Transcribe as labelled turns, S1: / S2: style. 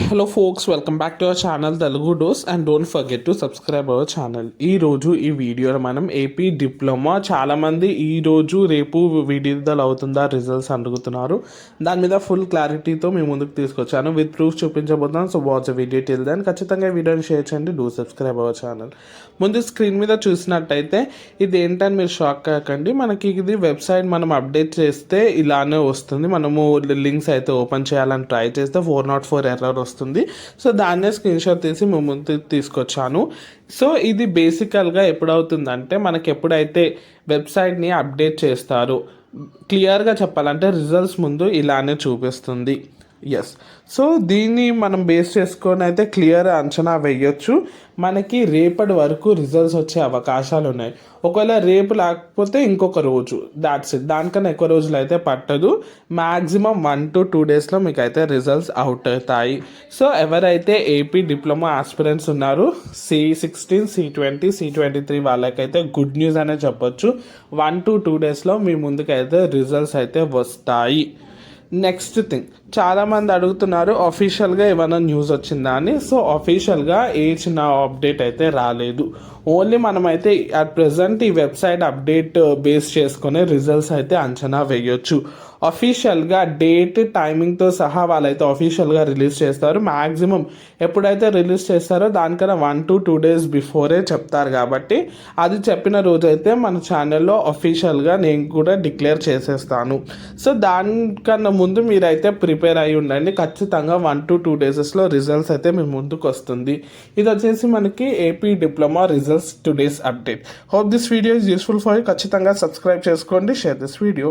S1: Hello folks, welcome back to our channel Telugu dose and don't forget to subscribe our channel. ఈరోజు ఈ వీడియోలో మనం AP diploma చాలామంది ఈరోజు రేపు విడుదల అవుతుందా రిజల్ట్స్ అడుగుతున్నారు. దాని మీద ఫుల్ క్లారిటీతో మేము ముందుకు తీసుకొచ్చాను, విత్ ప్రూఫ్ చూపించబోతున్నాను. So watch video till then ఖచ్చితంగా ఈ వీడియోని షేర్ చేయండి, డూ సబ్స్క్రైబ్ అవర్ ఛానల్. ముందు స్క్రీన్ మీద చూసినట్టయితే ఇది ఏంటని మీరు షాక్ కాకండి. మనకి ఇది వెబ్సైట్ మనం అప్డేట్ చేస్తే ఇలానే వస్తుంది. మనము లింక్స్ అయితే ఓపెన్ చేయాలని ట్రై చేస్తే 404 ఎర్రర్ వస్తుంది. సో దాన్నే స్క్రీన్ షాట్ తీసి మేము ముందు తీసుకొచ్చాను. సో ఇది బేసికల్గా ఎప్పుడవుతుందంటే మనకి ఎప్పుడైతే వెబ్సైట్ని అప్డేట్ చేస్తారో, క్లియర్గా చెప్పాలంటే రిజల్ట్స్ ముందు ఇలానే చూపిస్తుంది. ఎస్, సో దీన్ని మనం బేస్ చేసుకొని అయితే క్లియర్ అంచనా వేయొచ్చు. మనకి రేపటి వరకు రిజల్ట్స్ వచ్చే అవకాశాలు ఉన్నాయి. ఒకవేళ రేపు లేకపోతే ఇంకొక రోజు, దాట్స్ ఇట్. దానికన్నా ఎక్కువ రోజులు అయితే పట్టదు. మ్యాక్సిమం 1 to 2 డేస్లో మీకు అయితే రిజల్ట్స్ అవుట్ అవుతాయి. సో ఎవరైతే ఏపీ డిప్లొమా ఆస్పిరెంట్స్ ఉన్నారో C16, C20, C23 వాళ్ళకైతే గుడ్ న్యూస్ అనే చెప్పొచ్చు. 1 to 2 డేస్లో మీ ముందుకైతే రిజల్ట్స్ అయితే వస్తాయి. నెక్స్ట్ థింగ్, చాలామంది అడుగుతున్నారు అఫీషియల్గా ఏమైనా న్యూస్ వచ్చిందా అని. సో అఫీషియల్గా ఏ చిన్న అప్డేట్ అయితే రాలేదు. ఓన్లీ మనమైతే అట్ ప్రజెంట్ ఈ వెబ్సైట్ అప్డేట్ బేస్ చేసుకునే రిజల్ట్స్ అయితే అంచనా వేయొచ్చు. అఫీషియల్గా డేట్ టైమింగ్తో సహా వాళ్ళైతే అఫీషియల్గా రిలీజ్ చేస్తారు. మ్యాక్సిమం ఎప్పుడైతే రిలీజ్ చేస్తారో దానికన్నా 1 to 2 డేస్ బిఫోరే చెప్తారు. కాబట్టి అది చెప్పిన రోజైతే మన ఛానల్లో అఫీషియల్గా నేను కూడా డిక్లేర్ చేసేస్తాను. సో దానికన్నా ముందు మీరైతే ప్రిపేర్ అయి ఉండండి. ఖచ్చితంగా 1 to 2 డేసెస్లో రిజల్ట్స్ అయితే మీ ముందుకు వస్తుంది. ఇది వచ్చేసి మనకి AP diploma results today's update. Hope this video is useful for you. ఖచ్చితంగా సబ్స్క్రైబ్ చేసుకోండి, షేర్ దిస్ వీడియో.